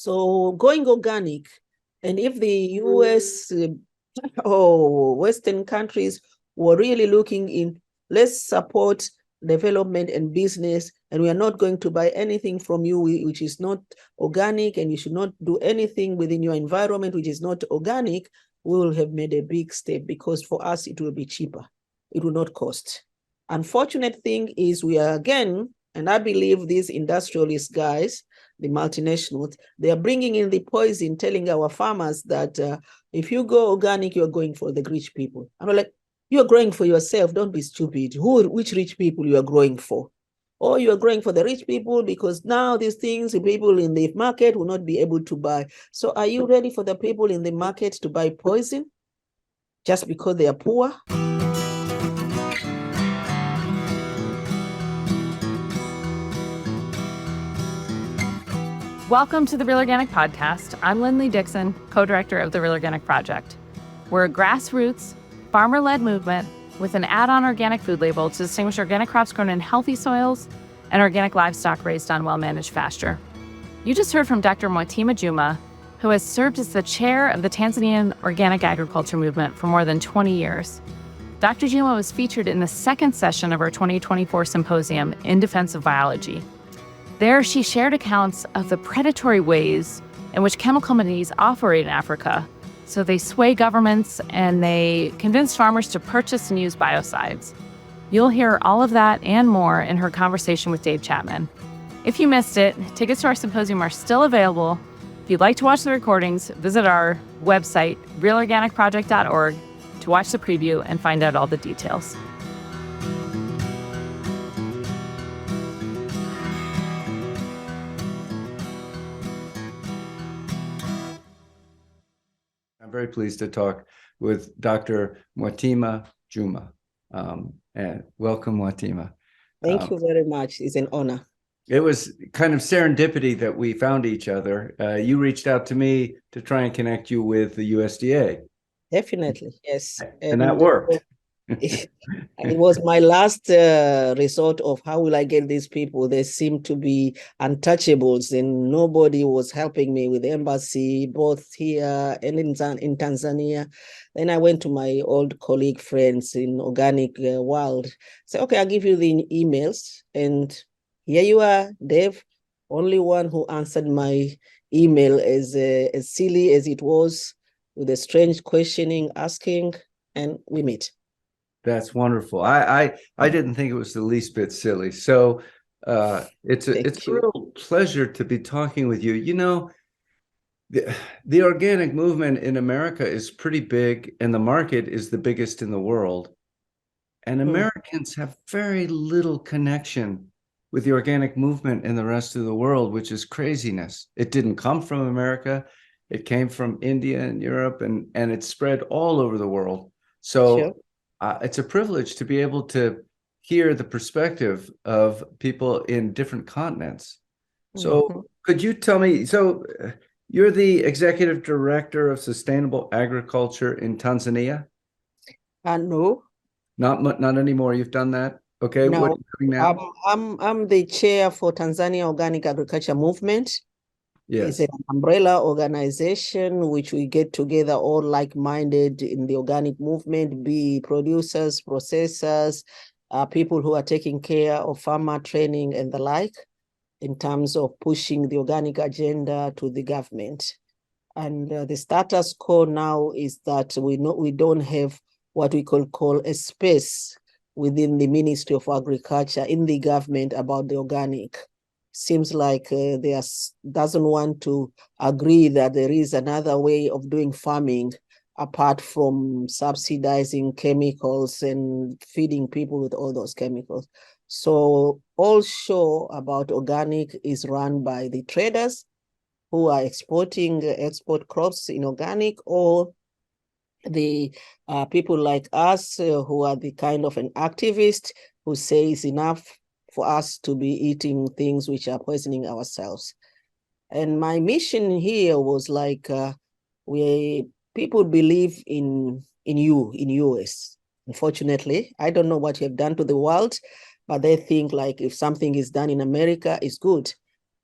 So going organic, and if the US or Western countries were really looking in, let's support development and business, and we are not going to buy anything from you which is not organic, and you should not do anything within your environment which is not organic, we will have made a big step, because for us it will be cheaper. It will not cost. Unfortunate thing is we are again, and I believe these industrialist guys, the multinationals, they are bringing in the poison, telling our farmers that if you go organic, you're going for the rich people. I'm like, you're growing for yourself. Don't be stupid. Which rich people you are growing for? Or you are growing for the rich people because now these things, the people in the market will not be able to buy. So are you ready for the people in the market to buy poison just because they are poor? Welcome to the Real Organic Podcast. I'm Linley Dixon, co-director of the Real Organic Project. We're a grassroots, farmer-led movement with an add-on organic food label to distinguish organic crops grown in healthy soils and organic livestock raised on well-managed pasture. You just heard from Dr. Mwatima Juma, who has served as the chair of the Tanzania Organic Agriculture Movement for more than 20 years. Dr. Juma was featured in the second session of our 2024 symposium, In Defense of Biology. There, she shared accounts of the predatory ways in which chemical companies operate in Africa. So they sway governments and they convince farmers to purchase and use biocides. You'll hear all of that and more in her conversation with Dave Chapman. If you missed it, tickets to our symposium are still available. If you'd like to watch the recordings, visit our website, realorganicproject.org, to watch the preview and find out all the details. I'm very pleased to talk with Dr. Mwatima Juma. And welcome, Mwatima. Thank you very much. It's an honor. It was kind of serendipity that we found each other. You reached out to me to try and connect you with the USDA. Definitely, yes. And that worked. It was my last resort of how will I get these people. They seem to be untouchables, and nobody was helping me with the embassy, both here and in Tanzania. Then I went to my old colleague friends in organic world. Say, okay, I'll give you the emails. And here you are, Dave, only one who answered my email as silly as it was, with a strange questioning, asking, and we meet. That's wonderful. I didn't think it was the least bit silly. So it's a real pleasure to be talking with you. You know, the organic movement in America is pretty big, and the market is the biggest in the world. And Americans have very little connection with the organic movement in the rest of the world, which is craziness. It didn't come from America. It came from India and Europe, and it spread all over the world. So sure. It's a privilege to be able to hear the perspective of people in different continents. So could you tell me, so you're the executive director of sustainable agriculture in Tanzania? No. Not anymore. You've done that? Okay. No, what are you doing now? I'm the chair for Tanzania Organic Agriculture Movement. Yes. It's an umbrella organization which we get together all like-minded in the organic movement, be producers, processors, people who are taking care of farmer training and the like, in terms of pushing the organic agenda to the government. And the status quo now is that we don't have what we call a space within the Ministry of Agriculture in the government about the organic. Seems like they doesn't want to agree that there is another way of doing farming apart from subsidizing chemicals and feeding people with all those chemicals. So all show about organic is run by the traders who are exporting export crops in organic, or the people like us who are the kind of an activist who say it's enough for us to be eating things which are poisoning ourselves. And my mission here was like, people believe in US. Unfortunately, I don't know what you have done to the world, but they think like if something is done in America, it's good.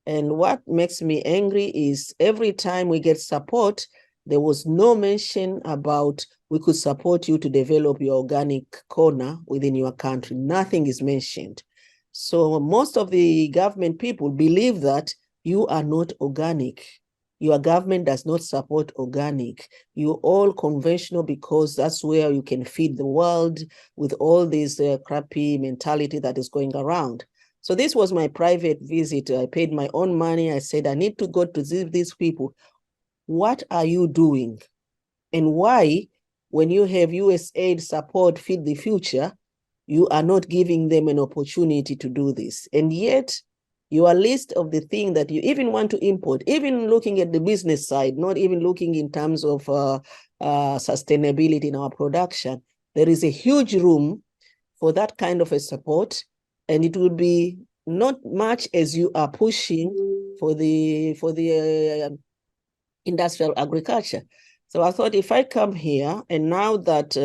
And what makes me angry is every time we get support, there was no mention about we could support you to develop your organic corner within your country. Nothing is mentioned. So most of the government people believe that you are not organic. Your government does not support organic. You're all conventional because that's where you can feed the world with all this crappy mentality that is going around. So this was my private visit. I paid my own money. I said, I need to go to these people. What are you doing? And why, when you have USAID support, Feed the Future, you are not giving them an opportunity to do this? And yet, your list of the thing that you even want to import, even looking at the business side, not even looking in terms of sustainability in our production, there is a huge room for that kind of a support. And it will be not much as you are pushing for the industrial agriculture. So I thought if I come here, and now that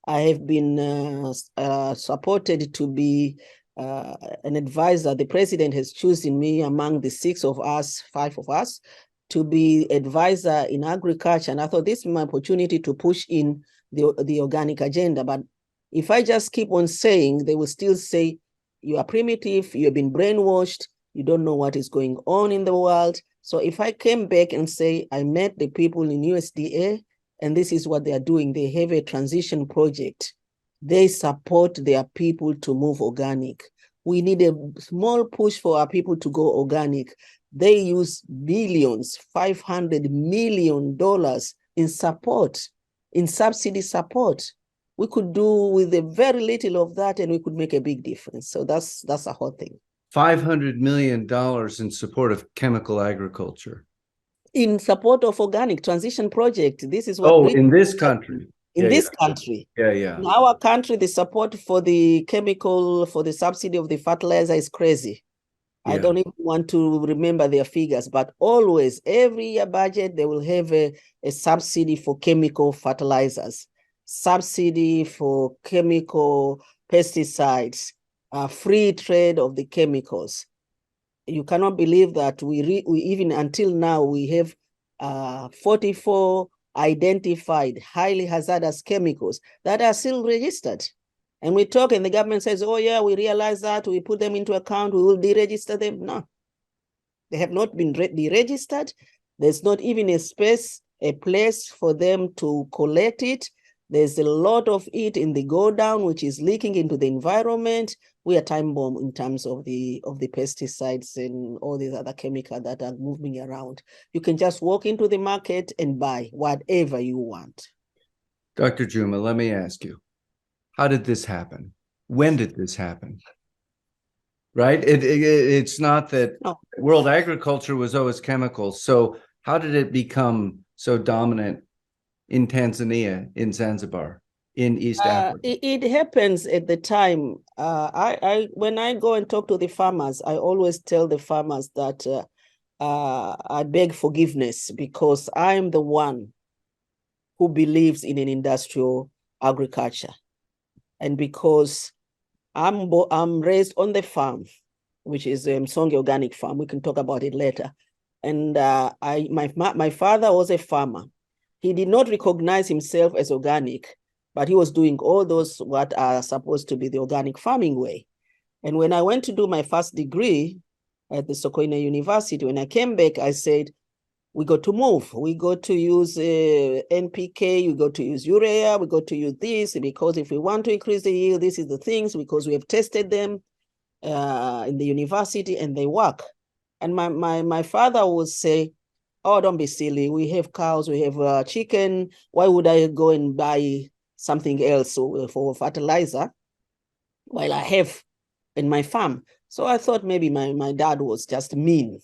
I have been supported to be an advisor, the president has chosen me among the 5 of us, to be advisor in agriculture. And I thought this is my opportunity to push in the organic agenda. But if I just keep on saying, they will still say, you are primitive, you have been brainwashed, you don't know what is going on in the world. So if I came back and say, I met the people in USDA, and this is what they are doing, they have a transition project. They support their people to move organic. We need a small push for our people to go organic. They use billions, $500 million in support, in subsidy support. We could do with a very little of that, and we could make a big difference. So that's a whole thing. $500 million in support of chemical agriculture. In support of organic transition project. This is what. Oh, in this country. In this country. Yeah. In our country, the support for the chemical, for the subsidy of the fertilizer is crazy. Yeah. I don't even want to remember their figures, but always, every year budget, they will have a subsidy for chemical fertilizers, subsidy for chemical pesticides, free trade of the chemicals. You cannot believe that we even until now, we have 44 identified highly hazardous chemicals that are still registered. And we talk and the government says, oh yeah, we realize that, we put them into account, we will deregister them. No, they have not been deregistered. There's not even a place for them to collect it. There's a lot of it in the go down, which is leaking into the environment. We are time bomb in terms of the pesticides and all these other chemicals that are moving around. You can just walk into the market and buy whatever you want. Dr. Juma, let me ask you, how did this happen? When did this happen? Right? It's not that world agriculture was always chemicals. So how did it become so dominant in Tanzania, in Zanzibar, in East Africa? It happens at the time. When I go and talk to the farmers, I always tell the farmers that I beg forgiveness because I'm the one who believes in an industrial agriculture. And because I'm raised on the farm, which is Msonge Organic Farm. We can talk about it later. And my father was a farmer. He did not recognize himself as organic, but he was doing all those what are supposed to be the organic farming way. And when I went to do my first degree at the Sokoine University, when I came back, I said, we got to move. We got to use NPK, we got to use urea, we got to use this, because if we want to increase the yield, this is the things, because we have tested them in the university and they work. And my father would say, oh, don't be silly. We have cows, we have chicken. Why would I go and buy something else for fertilizer while I have in my farm? So I thought maybe my dad was just mean,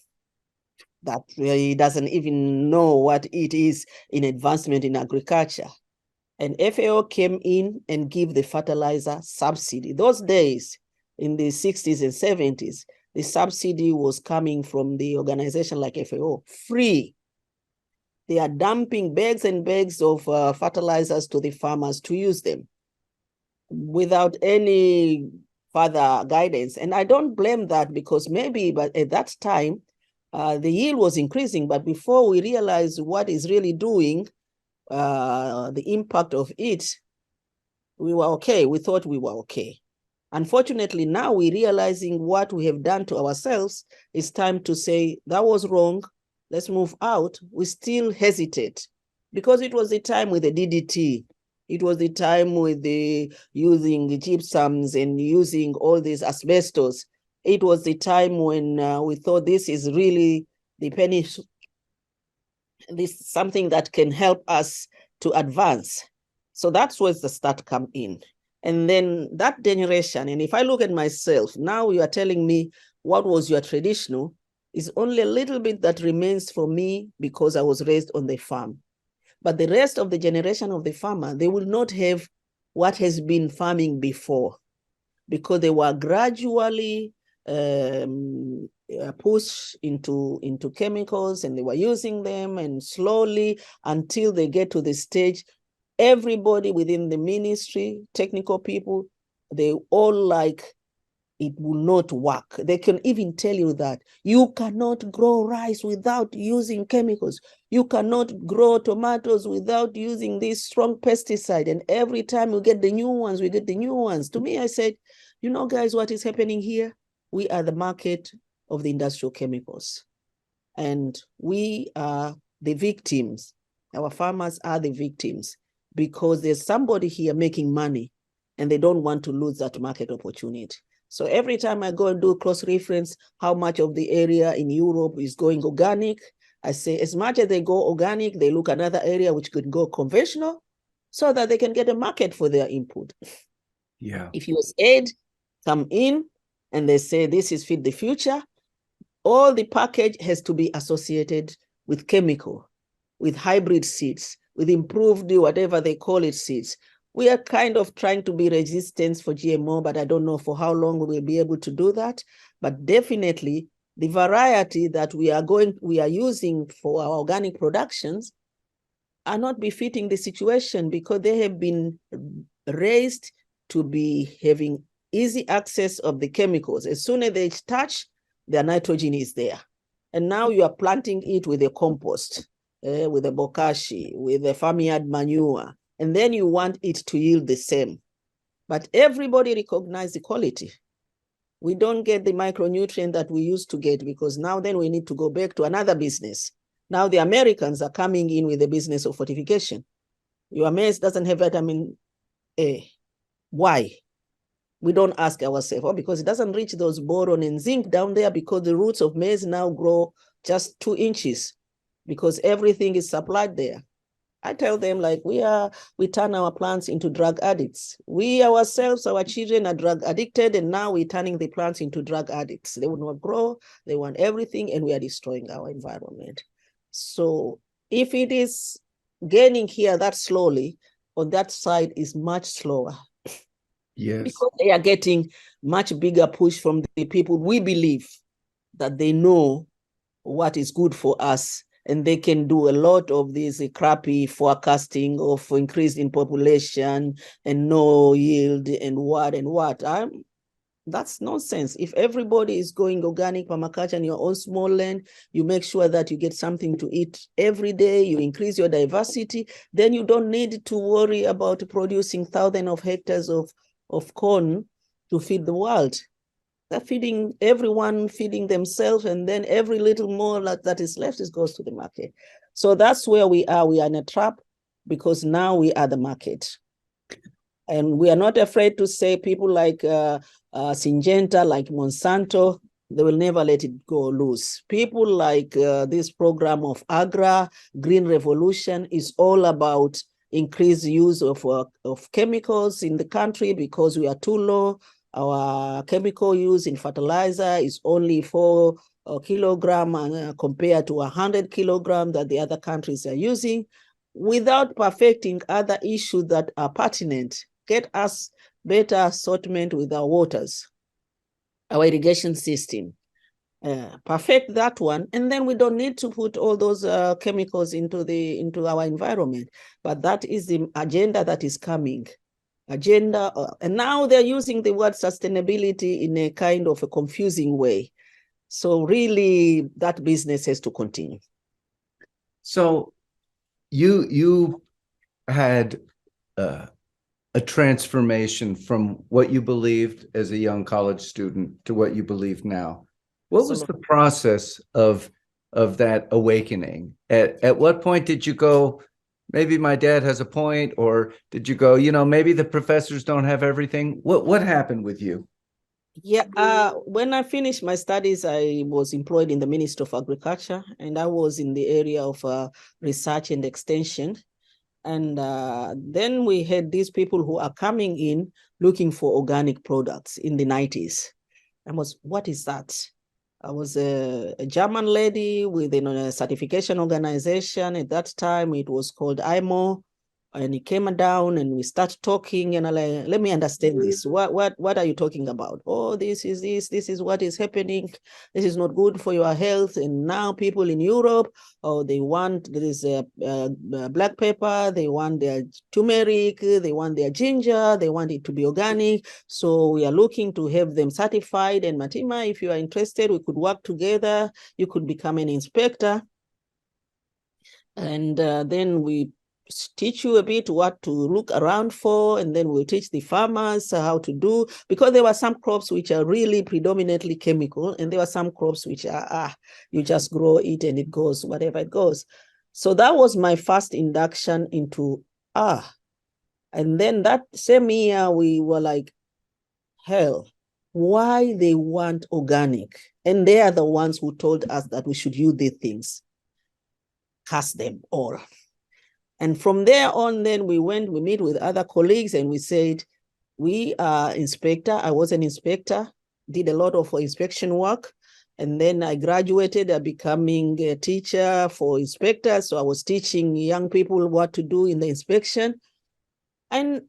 that he doesn't even know what it is in advancement in agriculture. And FAO came in and gave the fertilizer subsidy. Those days, in the 60s and 70s, the subsidy was coming from the organization like FAO, free. They are dumping bags and bags of fertilizers to the farmers to use them without any further guidance. And I don't blame that, because maybe, but at that time, the yield was increasing, but before we realized what is really doing, the impact of it, we were okay. We thought we were okay. Unfortunately, now we're realizing what we have done to ourselves. It's time to say, that was wrong. Let's move out. We still hesitate because it was the time with the DDT. It was the time with the using the gypsums and using all these asbestos. It was the time when we thought this is really the penny, this is something that can help us to advance. So that's where the start come in. And then that generation, and if I look at myself, now you are telling me what was your traditional, is only a little bit that remains for me because I was raised on the farm. But the rest of the generation of the farmer, they will not have what has been farming before because they were gradually pushed into chemicals and they were using them, and slowly until they get to the stage, everybody within the ministry, technical people, they all like, it will not work. They can even tell you that you cannot grow rice without using chemicals. You cannot grow tomatoes without using this strong pesticide. And every time we get the new ones, we get the new ones. To me, I said, you know, guys, what is happening here? We are the market of the industrial chemicals. And we are the victims. Our farmers are the victims because there's somebody here making money and they don't want to lose that market opportunity. So every time I go and do cross-reference, how much of the area in Europe is going organic, I say as much as they go organic, they look another area which could go conventional so that they can get a market for their input. Yeah. If USAID come in and they say this is Feed the Future, all the package has to be associated with chemical, with hybrid seeds, with improved whatever they call it seeds. We are kind of trying to be resistant for GMO, but I don't know for how long we will be able to do that. But definitely the variety that we are using for our organic productions are not befitting the situation because they have been raised to be having easy access of the chemicals. As soon as they touch, their nitrogen is there. And now you are planting it with a compost, with a bokashi, with a farmyard manure, and then you want it to yield the same. But everybody recognizes the quality. We don't get the micronutrient that we used to get because now then we need to go back to another business. Now the Americans are coming in with the business of fortification. Your maize doesn't have vitamin A. Why? We don't ask ourselves, oh, because it doesn't reach those boron and zinc down there because the roots of maize now grow just 2 inches because everything is supplied there. I tell them, like, we turn our plants into drug addicts. We ourselves, our children are drug addicted, and now we're turning the plants into drug addicts. They will not grow, they want everything, and we are destroying our environment. So if it is gaining here that slowly, on that side is much slower. Yes. Because they are getting much bigger push from the people we believe that they know what is good for us. And they can do a lot of this crappy forecasting of increase in population and no yield and what. That's nonsense. If everybody is going organic permaculture in your own small land, you make sure that you get something to eat every day, you increase your diversity, then you don't need to worry about producing thousands of hectares of corn to feed the world. They're feeding everyone, feeding themselves, and then every little more that is left goes to the market. So that's where we are. We are in a trap because now we are the market. And we are not afraid to say people like Syngenta, like Monsanto, they will never let it go loose. People like this program of Agra, Green Revolution is all about increased use of chemicals in the country because we are too low. Our chemical use in fertilizer is only 4 kilogram compared to 100 kilogram that the other countries are using, without perfecting other issues that are pertinent. Get us better assortment with our waters, our irrigation system. Perfect that one, and then we don't need to put all those chemicals into our environment. But that is the agenda that is coming. And now they're using the word sustainability in a kind of a confusing way. So really, that business has to continue. So you had a transformation from what you believed as a young college student to what you believe now. What was the process of that awakening? At what point did you go, maybe my dad has a point, or did you go, maybe the professors don't have everything? What happened with you? Yeah, when I finished my studies, I was employed in the Ministry of Agriculture, and I was in the area of research and extension. And then we had these people who are coming in looking for organic products in the 90s. I was, what is that? I was a German lady within a certification organization. At that time, it was called IMO. And he came down and we start talking, and I like, let me understand this. What are you talking about? Oh, this is what is happening. This is not good for your health. And now people in Europe, oh, they want this black pepper, they want their turmeric, they want their ginger, they want it to be organic. So we are looking to have them certified. And Mwatima, if you are interested, we could work together. You could become an inspector. And then we teach you a bit what to look around for, and then we'll teach the farmers how to do, because there were some crops which are really predominantly chemical, and there were some crops which are, you just grow it and it goes, whatever it goes. So that was my first induction into, and then that same year we were like, hell, why they want organic? And they are the ones who told us that we should use these things. Cast them all. And from there on, then we meet with other colleagues, and we said, we are inspector. I was an inspector, did a lot of inspection work. And then I graduated, becoming a teacher for inspectors. So I was teaching young people what to do in the inspection. But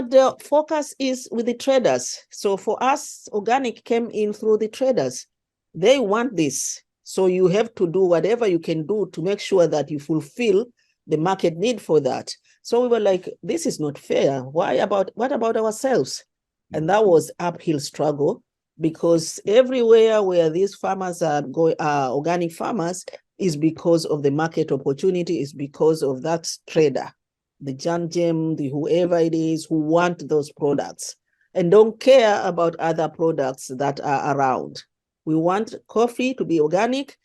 the focus is with the traders. So for us, organic came in through the traders. They want this. So you have to do whatever you can do to make sure that you fulfill the market need for that. So we were like, this is not fair. What about ourselves? And that was uphill struggle, because everywhere where these farmers are organic farmers is because of the market opportunity, is because of that trader, the Janjem, the whoever it is who want those products and don't care about other products that are around. We want coffee to be organic.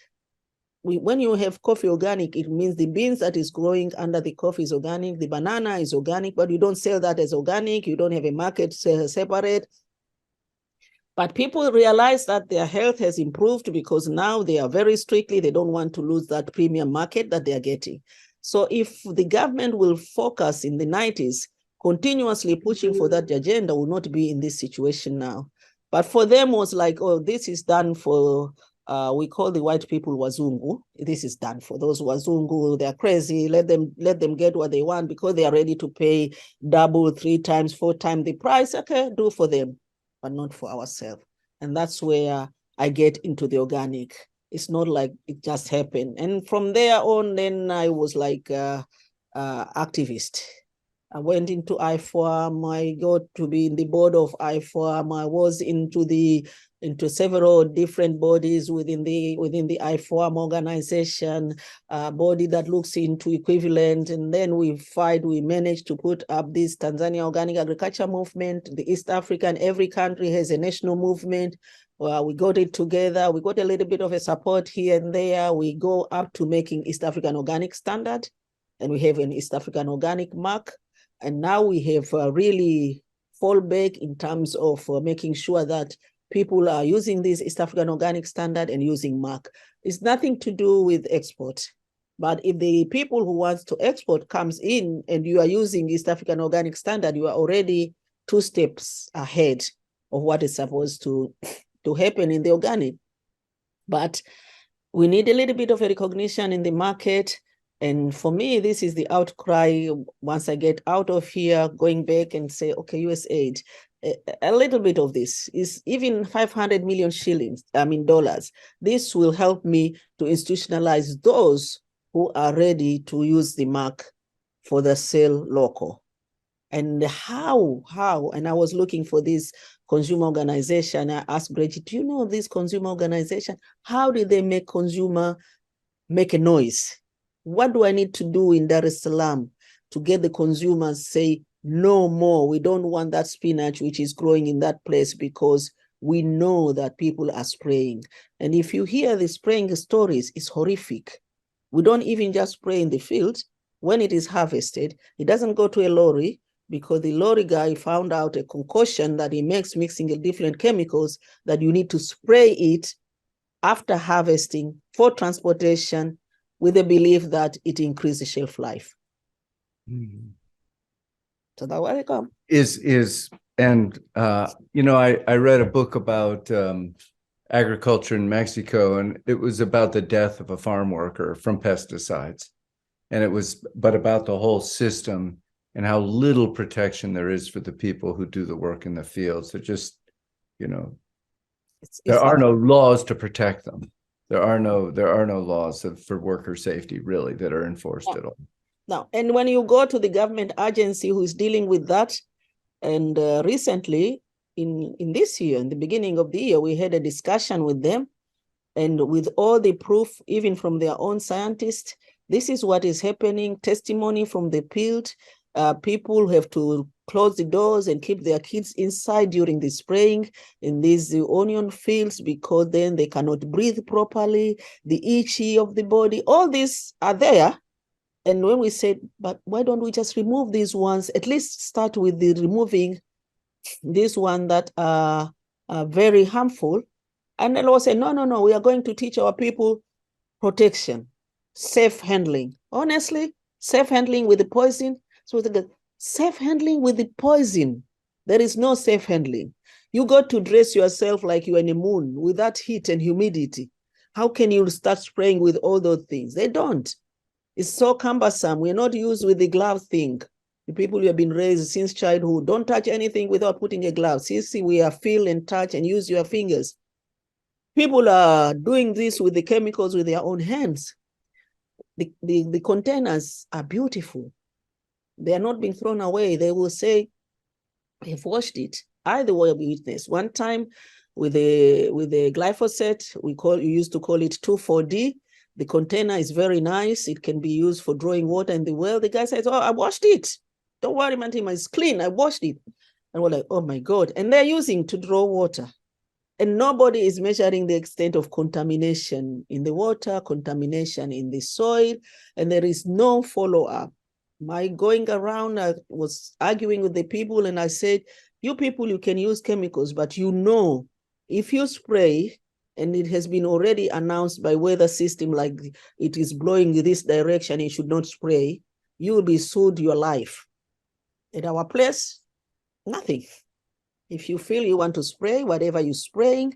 When you have coffee organic, it means the beans that is growing under the coffee is organic, the banana is organic, but you don't sell that as organic. You don't have a market separate. But people realize that their health has improved because now they are very strictly, they don't want to lose that premium market that they are getting. So if the government will focus in the 90s, continuously pushing for that agenda, will not be in this situation now. But for them was like, oh, this is done for, we call the white people Wazungu. This is done for those Wazungu. They're crazy. Let them get what they want because they are ready to pay double, 3 times, 4 times the price. Okay, do for them, but not for ourselves. And that's where I get into the organic. It's not like it just happened. And from there on, then I was like activist. I went into IFOAM. I got to be in the board of IFOAM. I was into several different bodies within the IFOAM organization, body that looks into equivalent. And then we managed to put up this Tanzania Organic Agriculture Movement. The East African, every country has a national movement. We got it together. We got a little bit of a support here and there. We go up to making East African Organic Standard, and we have an East African Organic Mark. And now we have really fall back in terms of making sure that people are using this East African Organic Standard and using mark. It's nothing to do with export. But if the people who want to export comes in and you are using East African Organic Standard, you are already 2 steps ahead of what is supposed to happen in the organic. But we need a little bit of a recognition in the market. And for me, this is the outcry. Once I get out of here, going back and say, okay, USAID, a little bit of this is even 500 million dollars. This will help me to institutionalize those who are ready to use the mark for the sale local. And how, and I was looking for this consumer organization. I asked Bridget, do you know this consumer organization? How did they make consumer make a noise? What do I need to do in Dar es Salaam to get the consumers say, no more, we don't want that spinach which is growing in that place because we know that people are spraying. And if you hear the spraying stories, it's horrific. We don't even just spray in the field. When it is harvested, it doesn't go to a lorry because the lorry guy found out a concoction that he makes mixing different chemicals that you need to spray it after harvesting for transportation with the belief that it increases shelf life. Mm-hmm. So that's where it comes. I read a book about agriculture in Mexico, and it was about the death of a farm worker from pesticides. And it was, but about the whole system and how little protection there is for the people who do the work in the fields. So just, there are no laws to protect them. There are no laws for worker safety really that are enforced at all. No, and when you go to the government agency who is dealing with that, and recently in this year, in the beginning of the year, we had a discussion with them, and with all the proof, even from their own scientists, this is what is happening, testimony from the field. People have to close the doors and keep their kids inside during the spraying in these onion fields because then they cannot breathe properly, the itchy of the body, all these are there. And when we said, but why don't we just remove these ones, at least start with the removing this one that are very harmful. And then we'll say, no, we are going to teach our people protection, safe handling. Honestly, safe handling with the poison. So the safe handling with the poison, there is no safe handling. You got to dress yourself like you're in the moon with that heat and humidity. How can you start spraying with all those things? They don't. It's so cumbersome. We're not used with the glove thing. The people who have been raised since childhood, don't touch anything without putting a glove. See, we are feel and touch and use your fingers. People are doing this with the chemicals with their own hands. The containers are beautiful. They are not being thrown away. They will say, I've washed it. I, the way witness, one time with the glyphosate, you used to call it 2,4-D. The container is very nice. It can be used for drawing water in the well. The guy says, oh, I washed it. Don't worry, Mwatima, it's clean. I washed it. And we're like, oh my God. And they're using to draw water. And nobody is measuring the extent of contamination in the water, contamination in the soil, and there is no follow-up. My going around, I was arguing with the people, and I said, you people, you can use chemicals, but if you spray, and it has been already announced by weather system, like it is blowing in this direction, you should not spray, you will be sued your life. At our place, nothing. If you feel you want to spray, whatever you're spraying,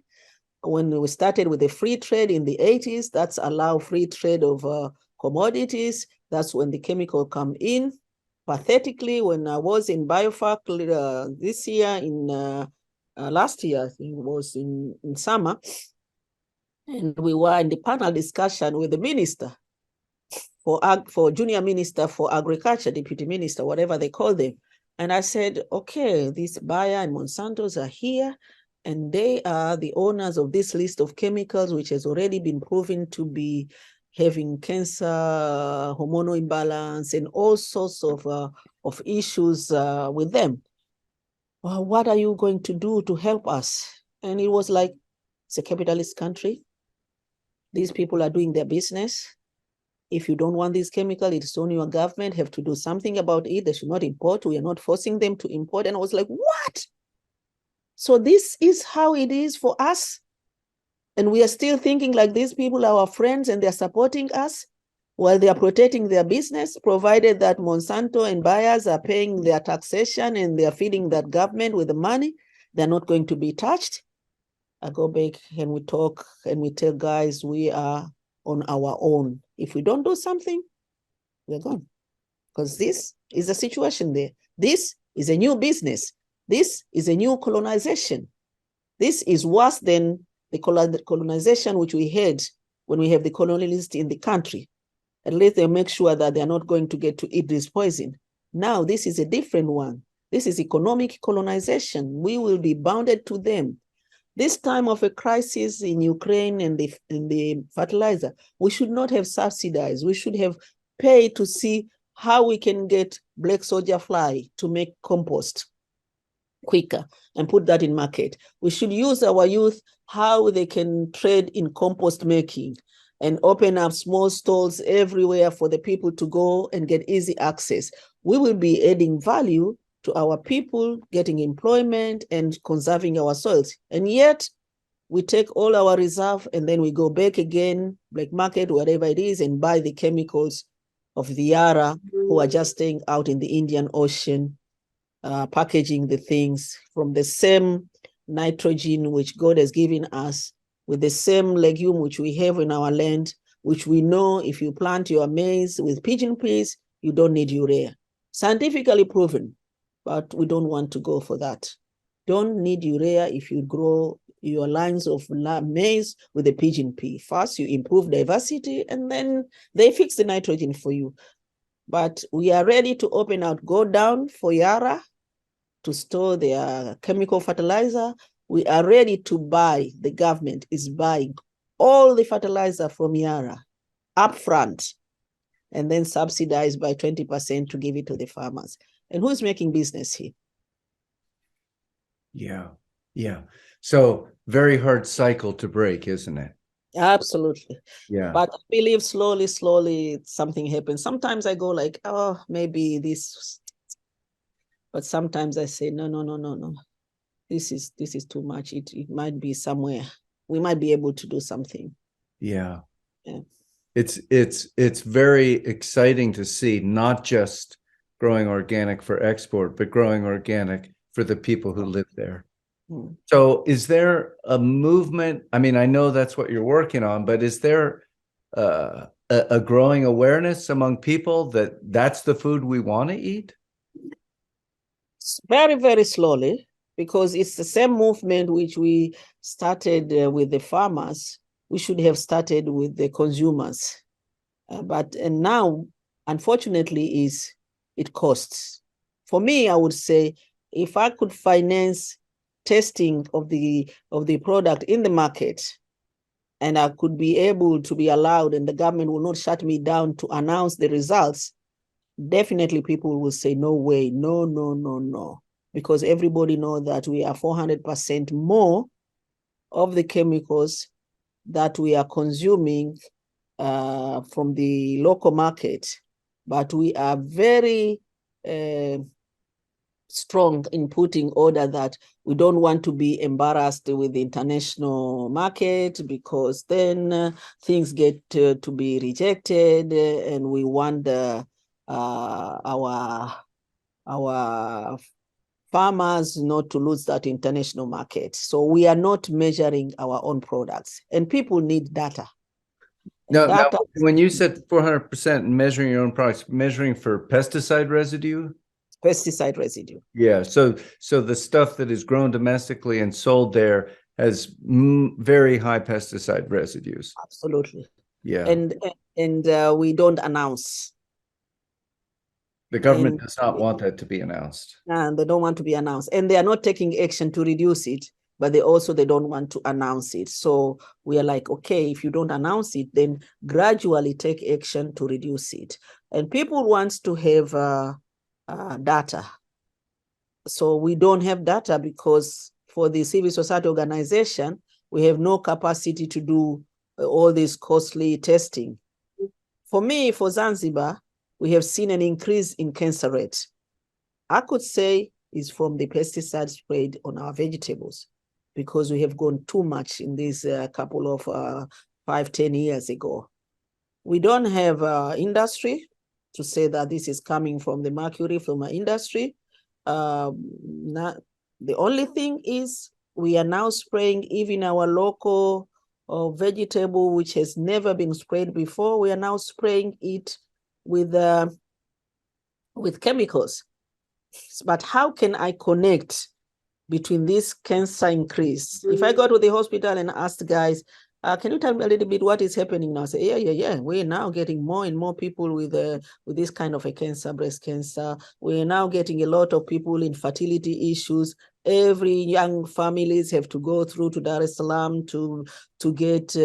when we started with the free trade in the 80s, that's allow free trade of commodities. That's when the chemical come in. Pathetically, when I was in Biofac this year, last year, I think it was in summer, and we were in the panel discussion with the minister for junior minister for agriculture, deputy minister, whatever they call them. And I said, okay, this Bayer and Monsantos are here, and they are the owners of this list of chemicals, which has already been proven to be having cancer, hormonal imbalance, and all sorts of issues with them. Well, what are you going to do to help us? And it was like, it's a capitalist country. These people are doing their business. If you don't want this chemical, it's on your government, have to do something about it. They should not import. We are not forcing them to import. And I was like, what? So this is how it is for us. And we are still thinking like these people are our friends and they're supporting us while they are protecting their business, provided that Monsanto and buyers are paying their taxation and they're feeding that government with the money. They're not going to be touched. I go back and we talk and we tell guys we are on our own. If we don't do something, we're gone. Because this is the situation there. This is a new business. This is a new colonization. This is worse than the colonization which we had when we have the colonialists in the country. At least they make sure that they're not going to get to eat this poison. Now, this is a different one. This is economic colonization. We will be bounded to them. This time of a crisis in Ukraine and the fertilizer, we should not have subsidized. We should have paid to see how we can get black soldier fly to make compost quicker and put that in market. We should use our youth, how they can trade in compost making and open up small stalls everywhere for the people to go and get easy access. We will be adding value to our people, getting employment and conserving our soils. And yet we take all our reserve and then we go back again, black market, whatever it is, and buy the chemicals of the Yara who are just staying out in the Indian Ocean, packaging the things from the same nitrogen which God has given us, with the same legume which we have in our land, which we know if you plant your maize with pigeon peas, you don't need urea. Scientifically proven, but we don't want to go for that. Don't need urea if you grow your lines of maize with a pigeon pea. First, you improve diversity, and then they fix the nitrogen for you. But we are ready to open out, go down for Yara to store their chemical fertilizer. We are ready to buy, the government is buying all the fertilizer from Yara upfront and then subsidized by 20% to give it to the farmers. And who's making business here? Yeah. So very hard cycle to break, isn't it? Absolutely. Yeah. But I believe slowly, something happens. Sometimes I go like, oh, maybe this. But sometimes I say, no. This is too much. It might be somewhere. We might be able to do something. Yeah. It's very exciting to see, not just growing organic for export, but growing organic for the people who live there. So is there a movement? I mean, I know that's what you're working on, but is there a growing awareness among people that that's the food we want to eat? Very, very slowly, because it's the same movement which we started with the farmers. We should have started with the consumers. But now, unfortunately, it costs. For me, I would say, if I could finance testing of the product in the market, and I could be able to be allowed, and the government will not shut me down to announce the results, definitely people will say, no way, no, because everybody knows that we are 400% more of the chemicals that we are consuming from the local market, but we are very strong in putting order that we don't want to be embarrassed with the international market, because then things get to be rejected, and we want our farmers not to lose that international market. So we are not measuring our own products, and people need data. Now, when you said 400% measuring your own products, measuring for pesticide residue? Pesticide residue. Yeah. So the stuff that is grown domestically and sold there has very high pesticide residues. Absolutely. Yeah. And we don't announce. The government does not want that to be announced. And they don't want to be announced. And they are not taking action to reduce it, but they don't want to announce it. So we are like, okay, if you don't announce it, then gradually take action to reduce it. And people want to have data. So we don't have data because for the civil society organization, we have no capacity to do all this costly testing. For me, for Zanzibar, we have seen an increase in cancer rate. I could say is from the pesticide sprayed on our vegetables, because we have gone too much in this couple of 5-10 years ago. We don't have industry to say that this is coming from the mercury from our industry. The only thing is we are now spraying even our local vegetable, which has never been sprayed before. We are now spraying it with chemicals. But how can I connect between this cancer increase? If I go to the hospital and ask the guys, can you tell me a little bit what is happening now? I say, yeah. We're now getting more and more people with this kind of a cancer, breast cancer. We're now getting a lot of people in fertility issues. Every young families have to go through to Dar es Salaam to get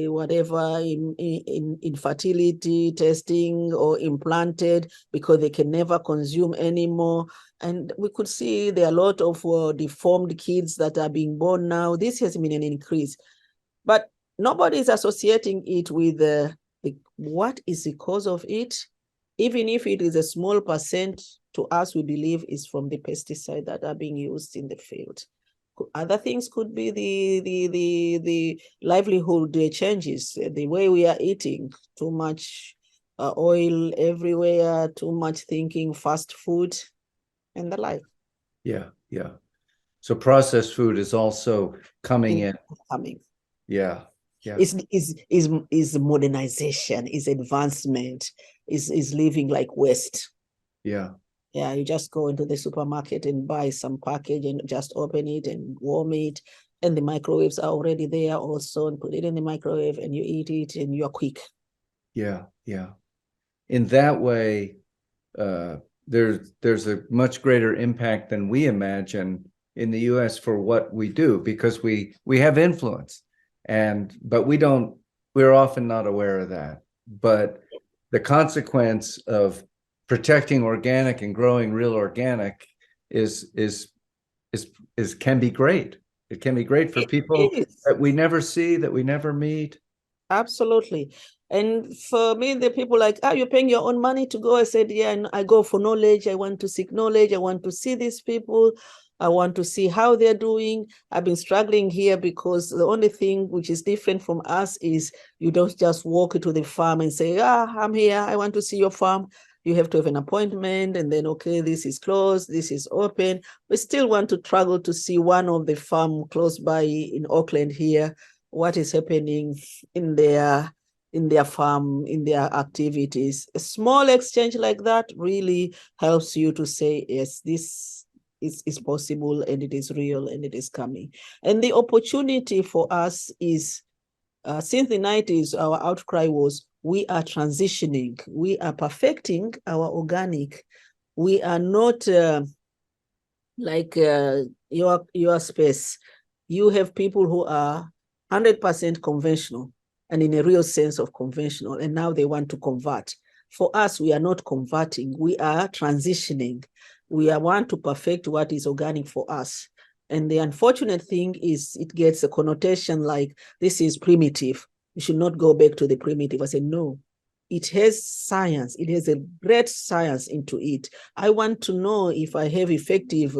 whatever in fertility testing or implanted because they can never consume anymore. And we could see there are a lot of deformed kids that are being born now. This has been an increase. But nobody is associating it with what is the cause of it, even if it is a small percent. To us, we believe is from the pesticide that are being used in the field. Other things could be the livelihood changes, the way we are eating, too much oil everywhere, too much thinking, fast food, and the like. Yeah. So processed food is also coming in. Yeah. Is modernization, is advancement, is living like West. Yeah, you just go into the supermarket and buy some package and just open it and warm it, and the microwaves are already there also, and put it in the microwave and you eat it and you're quick. Yeah. In that way, there's a much greater impact than we imagine in the US for what we do, because we have influence, but we're often not aware of that. But the consequence of protecting organic and growing real organic can be great. It can be great for people that we never see, that we never meet. Absolutely. And for me, the people like, you're paying your own money to go. I said, yeah, and I go for knowledge. I want to seek knowledge. I want to see these people. I want to see how they're doing. I've been struggling here because the only thing which is different from us is you don't just walk to the farm and say, I'm here. I want to see your farm. You have to have an appointment, and then, okay, this is closed, this is open. We still want to travel to see one of the farm close by in Auckland here, what is happening in their farm, in their activities. A small exchange like that really helps you to say, yes, this is possible, and it is real, and it is coming. And the opportunity for us is, since the 90s, our outcry was, we are transitioning, we are perfecting our organic. We are not like your space. You have people who are 100% conventional, and in a real sense of conventional, and now they want to convert. For us, we are not converting, we are transitioning. We want to perfect what is organic for us. And the unfortunate thing is it gets a connotation like, this is primitive. You should not go back to the primitive. I say, no, it has science. It has a great science into it. I want to know if I have effective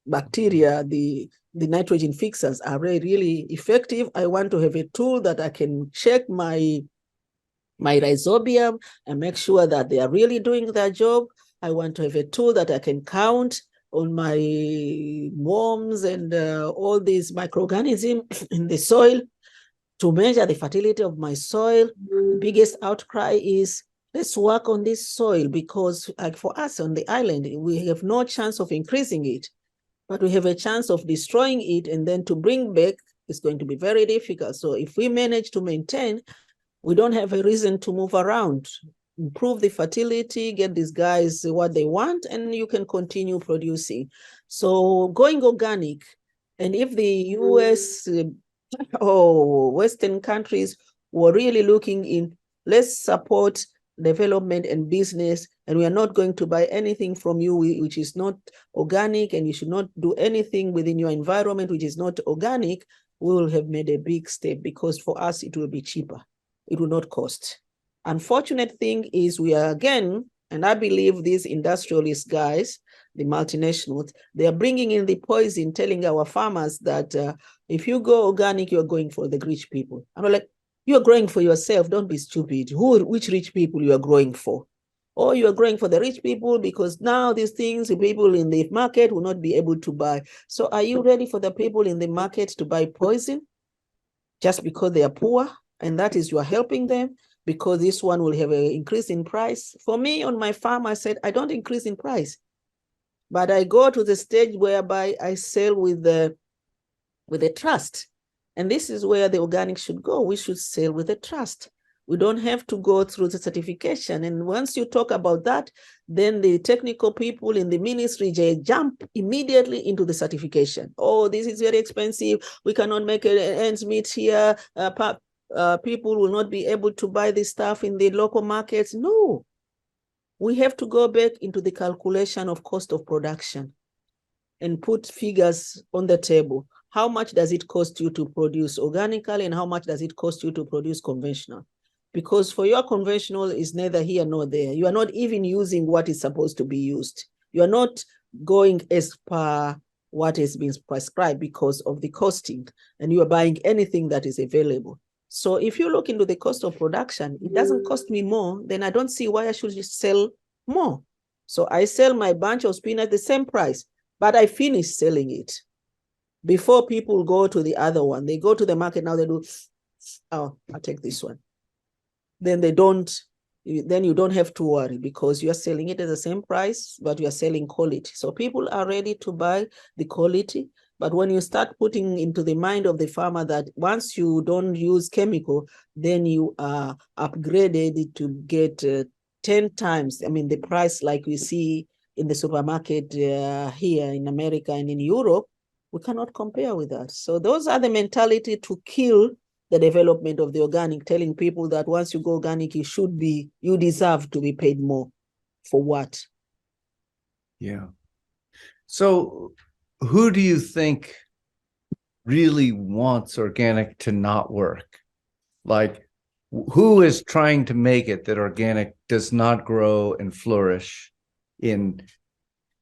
bacteria, the nitrogen fixers, are really effective. I want to have a tool that I can check my rhizobium and make sure that they are really doing their job. I want to have a tool that I can count on my worms and all these microorganisms in the soil to measure the fertility of my soil. The biggest outcry is, let's work on this soil, because like for us on the island, we have no chance of increasing it, but we have a chance of destroying it, and then to bring back is going to be very difficult. So if we manage to maintain, we don't have a reason to move around. Improve the fertility, get these guys what they want, and you can continue producing. So going organic, and if the US or Western countries were really looking in, let's support development and business, and we are not going to buy anything from you which is not organic, and you should not do anything within your environment which is not organic, we will have made a big step, because for us it will be cheaper. It will not cost. Unfortunate thing is we are, again, and I believe these industrialist guys, the multinationals, they are bringing in the poison, telling our farmers that if you go organic, you're going for the rich people. I'm like, you're growing for yourself. Don't be stupid. Which rich people you are growing for? Or you are growing for the rich people because now these things, the people in the market will not be able to buy. So are you ready for the people in the market to buy poison just because they are poor? And that is, you are helping them because this one will have an increase in price. For me, on my farm, I said, I don't increase in price, but I go to the stage whereby I sell with the trust. And this is where the organic should go. We should sell with a trust. We don't have to go through the certification. And once you talk about that, then the technical people in the ministry, they jump immediately into the certification. Oh, this is very expensive. We cannot make ends meet here. People will not be able to buy this stuff in the local markets. No, we have to go back into the calculation of cost of production and put figures on the table. How much does it cost you to produce organically, and how much does it cost you to produce conventional? Because for your conventional is neither here nor there. You are not even using what is supposed to be used. You are not going as per what has been prescribed because of the costing, and you are buying anything that is available. So if you look into the cost of production, it doesn't cost me more, then I don't see why I should just sell more. So I sell my bunch of spinach the same price, but I finish selling it before people go to the other one. They go to the market now, they do, oh, I'll take this one. Then they don't, then you don't have to worry because you are selling it at the same price, but you are selling quality. So people are ready to buy the quality. But when you start putting into the mind of the farmer that once you don't use chemical, then you are upgraded to get 10 times, I mean, the price like we see in the supermarket here in America and in Europe, we cannot compare with that. So those are the mentality to kill the development of the organic, telling people that once you go organic, you deserve to be paid more. For what? Yeah. So who do you think really wants organic to not work? Like, who is trying to make it that organic does not grow and flourish in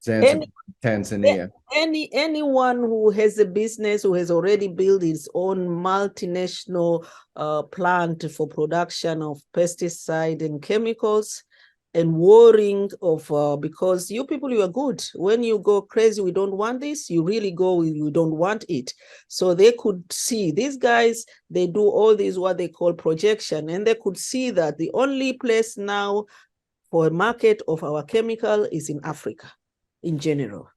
Zanzibar, Tanzania? Anyone who has a business, who has already built his own multinational plant for production of pesticide and chemicals, and worrying of, because you people, you are good. When you go crazy, we don't want this, you really go, you don't want it. So they could see, these guys, they do all this, what they call projection, and they could see that the only place now for a market of our chemical is in Africa in general.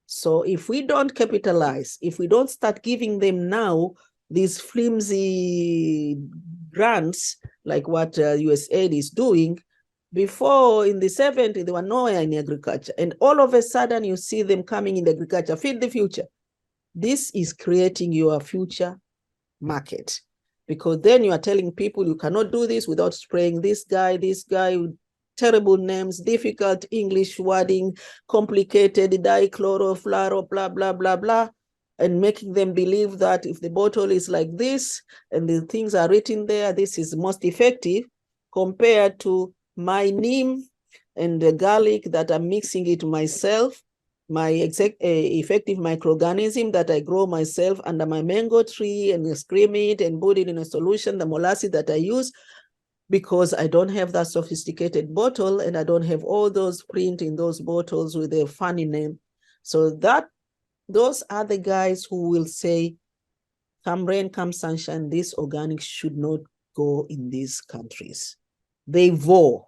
So if we don't capitalize, if we don't start giving them now these flimsy grants, like what USAID is doing, before in the 70s, they were nowhere in agriculture. And all of a sudden, you see them coming in agriculture, feed the future. This is creating your future market. Because then you are telling people you cannot do this without spraying this guy, terrible names, difficult English wording, complicated dichlorofluoro, blah, blah, blah, blah, and making them believe that if the bottle is like this and the things are written there, this is most effective compared to my neem and the garlic that I'm mixing it myself, my effective microorganism that I grow myself under my mango tree and scream it and put it in a solution, the molasses that I use, because I don't have that sophisticated bottle and I don't have all those print in those bottles with a funny name. So those are the guys who will say, come rain, come sunshine, this organic should not go in these countries. They vow.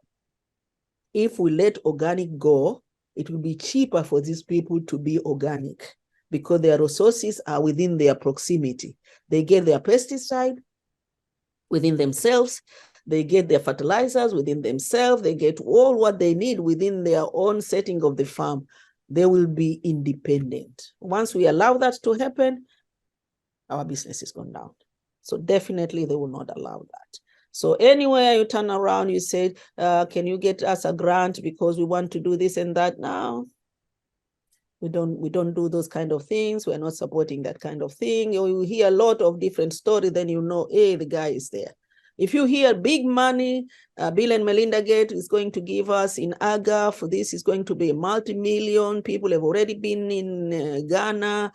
If we let organic go, it will be cheaper for these people to be organic because their resources are within their proximity. They get their pesticide within themselves. They get their fertilizers within themselves. They get all what they need within their own setting of the farm. They will be independent. Once we allow that to happen, our business is gone down. So definitely they will not allow that. So anywhere you turn around, you say, can you get us a grant because we want to do this and that? No, we don't do those kind of things. We're not supporting that kind of thing. You hear a lot of different stories, then you know, hey, the guy is there. If you hear big money, Bill and Melinda Gates is going to give us in AGA, for this is going to be a multi-million. People have already been in Ghana,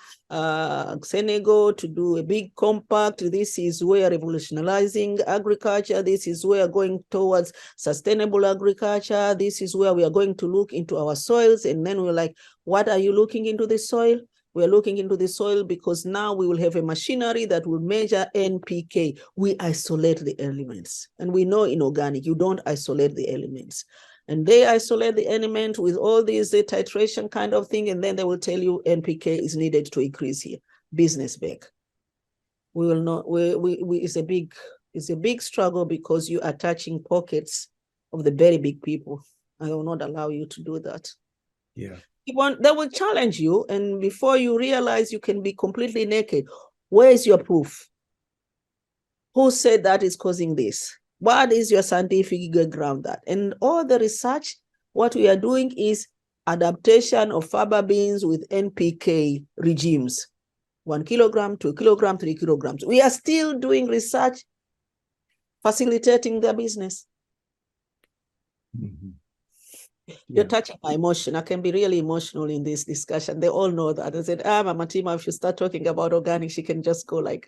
Senegal to do a big compact. This is where revolutionizing agriculture. This is where going towards sustainable agriculture. This is where we are going to look into our soils. And then we're like, what are you looking into the soil? We're looking into the soil because now we will have a machinery that will measure NPK. We isolate the elements. And we know in organic, you don't isolate the elements. And they isolate the element with all these titration kind of thing, and then they will tell you NPK is needed to increase here. Business back. we will not, it's a big struggle because you are touching pockets of the very big people. I will not allow you to do that. Yeah. They will challenge you, and before you realize you can be completely naked. Where is your proof? Who said that is causing this? What is your scientific ground that? And all the research, what we are doing is adaptation of faba beans with NPK regimes. 1 kilogram, 2 kilogram, 3 kilograms. We are still doing research, facilitating their business. Mm-hmm. You're touching my emotion. I can be really emotional in this discussion. They all know that. I said, Mwatima, if you start talking about organic, she can just go like,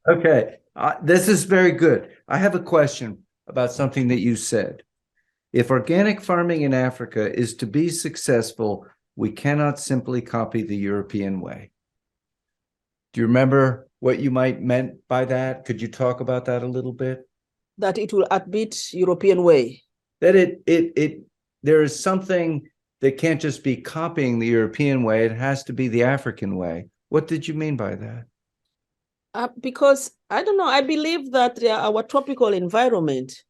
Okay, this is very good. I have a question about something that you said. If organic farming in Africa is to be successful, we cannot simply copy the European way. Do you remember what you might meant by that? Could you talk about that a little bit? That it will outbeat European way. That there is something that can't just be copying the European way. It has to be the African way. What did you mean by that? Because, I don't know, I believe that our tropical environment,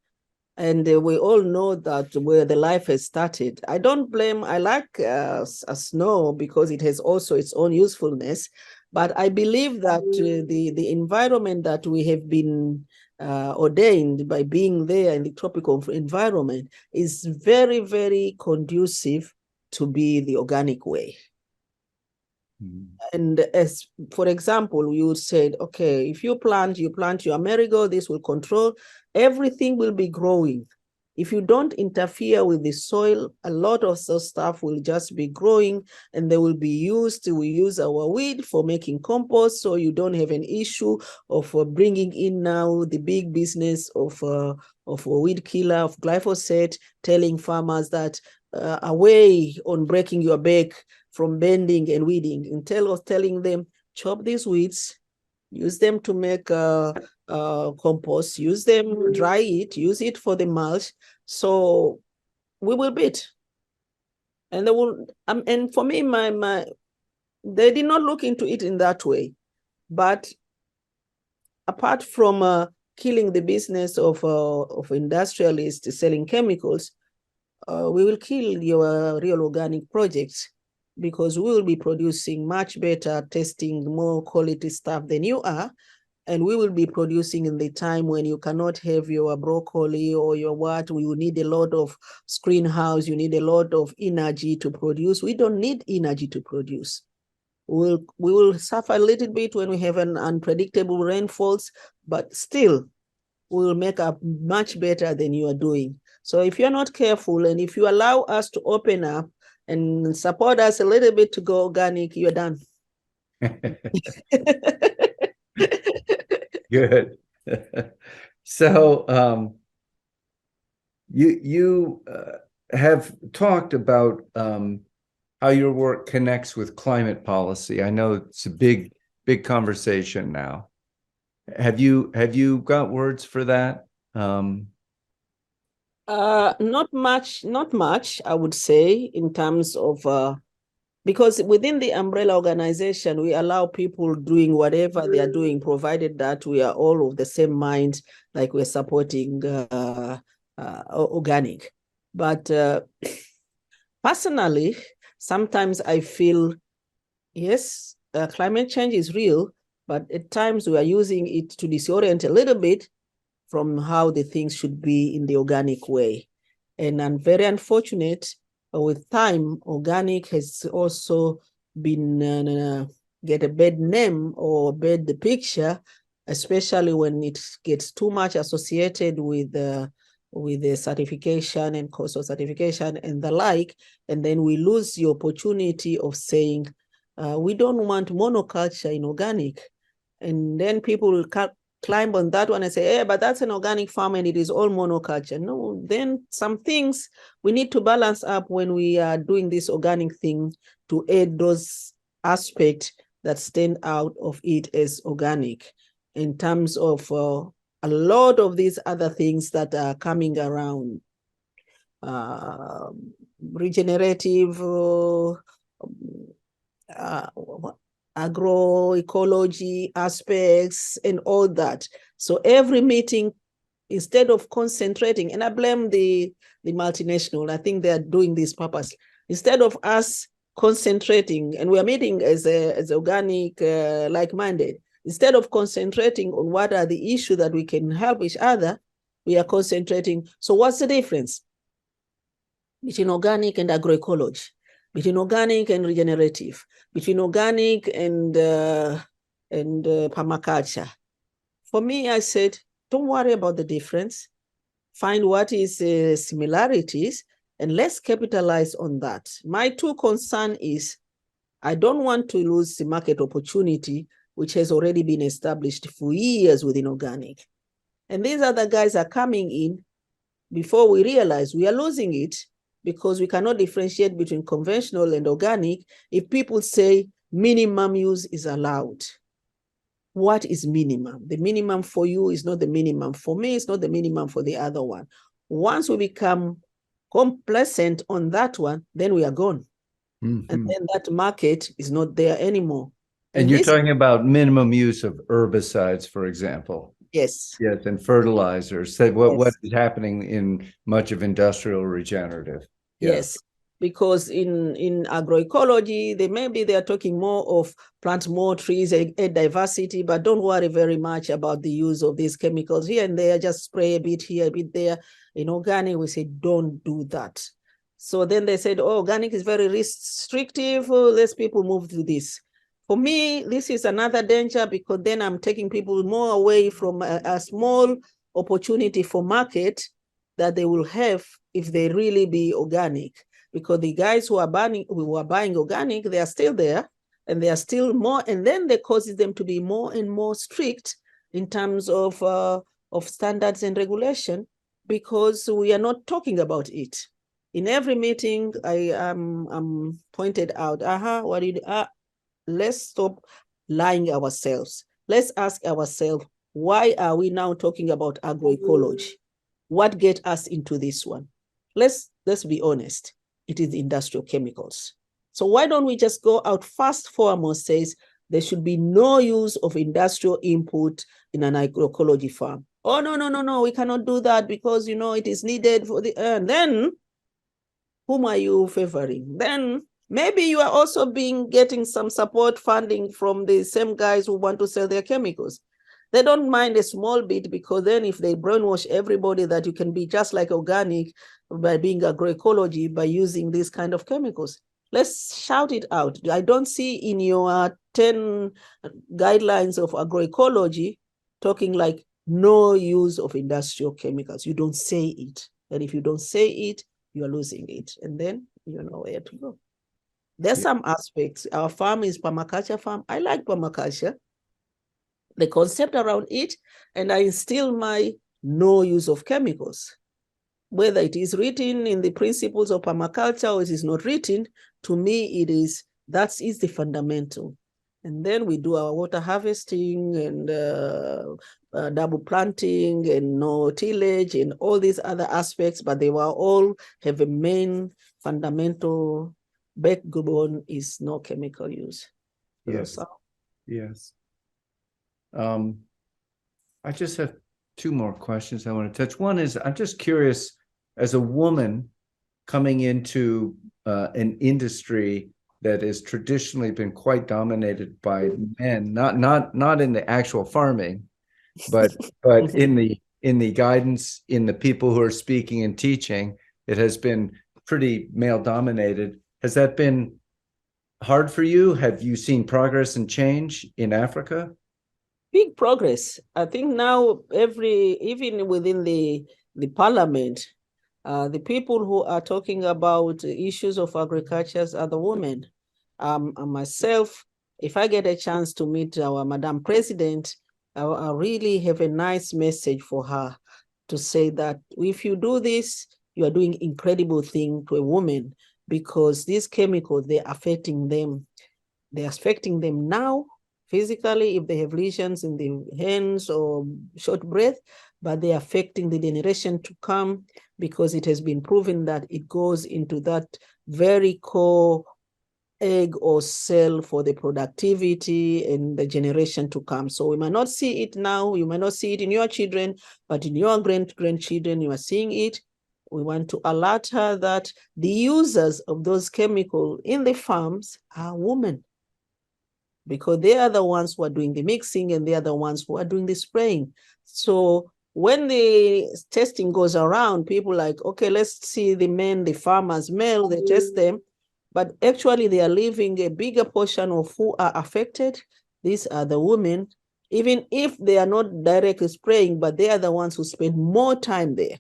and we all know that where the life has started. I don't blame, I like snow because it has also its own usefulness, but I believe that the environment that we have been ordained by being there in the tropical environment is very, very conducive to be the organic way. And as, for example, you said, okay, if you plant your marigold, this will control, everything will be growing. If you don't interfere with the soil, a lot of stuff will just be growing, and they will be used. We use our weed for making compost, so you don't have an issue of bringing in now the big business of a weed killer, of glyphosate, telling farmers that away on breaking your back from bending and weeding, and telling them, chop these weeds, use them to make compost, use them, dry it, use it for the mulch, so we will beat. And they will, and for me, they did not look into it in that way. But apart from killing the business of industrialists selling chemicals, we will kill your real organic projects, because we will be producing much better, testing more quality stuff than you are. And we will be producing in the time when you cannot have your broccoli or your what. We will need a lot of greenhouse. You need a lot of energy to produce. We don't need energy to produce. We will suffer a little bit when we have an unpredictable rainfalls, but still we will make up much better than you are doing. So if you're not careful, and if you allow us to open up and support us a little bit to go organic, you're done. Good. So you have talked about how your work connects with climate policy. I know it's a big conversation now. Have you got words for that? Not much, I would say, in terms of because within the umbrella organization, we allow people doing whatever they are doing, provided that we are all of the same mind, like we're supporting organic. But personally, sometimes I feel, yes, climate change is real, but at times we are using it to disorient a little bit from how the things should be in the organic way. And I'm very unfortunate. With time, organic has also been get a bad name or bad picture, especially when it gets too much associated with the certification and cost of certification and the like, and then we lose the opportunity of saying, we don't want monoculture in organic. And then people will climb on that one and say, hey, but that's an organic farm and it is all monoculture. No, then some things we need to balance up when we are doing this organic thing to add those aspects that stand out of it as organic, in terms of a lot of these other things that are coming around. Regenerative, agroecology aspects and all that. So every meeting, instead of concentrating, and I blame the multinational, I think they are doing this purpose. Instead of us concentrating, and we are meeting as organic, like-minded, instead of concentrating on what are the issues that we can help each other, we are concentrating. So what's the difference between organic and agroecology, between organic and regenerative, between organic and permaculture? For me, I said, don't worry about the difference. Find what is similarities, and let's capitalize on that. My two concern is I don't want to lose the market opportunity, which has already been established for years within organic. And these other guys are coming in before we realize we are losing it, because we cannot differentiate between conventional and organic if people say minimum use is allowed. What is minimum? The minimum for you is not the minimum for me, it's not the minimum for the other one. Once we become complacent on that one, then we are gone. And then that market is not there anymore. And you're talking about minimum use of herbicides, for example. Yes. Yes, and fertilizers. What is happening in much of industrial regenerative? Yes, because in agroecology, they are talking more of plant more trees and diversity, but don't worry very much about the use of these chemicals here and there, just spray a bit here, a bit there. In organic, we say, don't do that. So then they said, oh, organic is very restrictive, let's people move to this. For me, this is another danger, because then I'm taking people more away from a small opportunity for market that they will have if they really be organic. Because the guys who are buying organic, they are still there, and they are still more, and then that causes them to be more and more strict in terms of standards and regulation, because we are not talking about it. In every meeting, I am pointed out, let's stop lying ourselves. Let's ask ourselves, why are we now talking about agroecology? What get us into this one? Let's be honest. It is industrial chemicals. So why don't we just go out first foremost says there should be no use of industrial input in an agroecology farm. Oh, no, we cannot do that because, it is needed for the, and then whom are you favoring? Then maybe you are also getting some support funding from the same guys who want to sell their chemicals. They don't mind a small bit, because then if they brainwash everybody that you can be just like organic by being agroecology by using these kind of chemicals, let's shout it out. I don't see in your 10 guidelines of agroecology talking like no use of industrial chemicals. You don't say it. And if you don't say it, you are losing it. And then you know where to go. There's some aspects. Our farm is permaculture farm. I like permaculture, the concept around it, and I instill my no use of chemicals. Whether it is written in the principles of permaculture or it is not written, to me that is the fundamental. And then we do our water harvesting and double planting and no tillage and all these other aspects, but they will all have a main fundamental backbone is no chemical use. Yes. Yes. I just have two more questions I want to touch. One is, I'm just curious, as a woman coming into an industry that has traditionally been quite dominated by men, not in the actual farming, but in the guidance, in the people who are speaking and teaching, it has been pretty male dominated. Has that been hard for you? Have you seen progress and change in Africa? Big progress. I think now even within the parliament, the people who are talking about issues of agriculture are the women. Myself, if I get a chance to meet our Madam President, I really have a nice message for her to say that if you do this, you are doing incredible thing to a woman, because these chemicals, they're affecting them. They're affecting them now, physically, if they have lesions in the hands or short breath, but they're affecting the generation to come, because it has been proven that it goes into that very core egg or cell for the productivity and the generation to come. So we might not see it now, you might not see it in your children, but in your grandchildren, you are seeing it. We want to alert her that the users of those chemicals in the farms are women, because they are the ones who are doing the mixing and they are the ones who are doing the spraying. So when the testing goes around, people like, okay, let's see the men, the farmers, male, they test them, but actually they are leaving a bigger portion of who are affected. These are the women, even if they are not directly spraying, but they are the ones who spend more time there.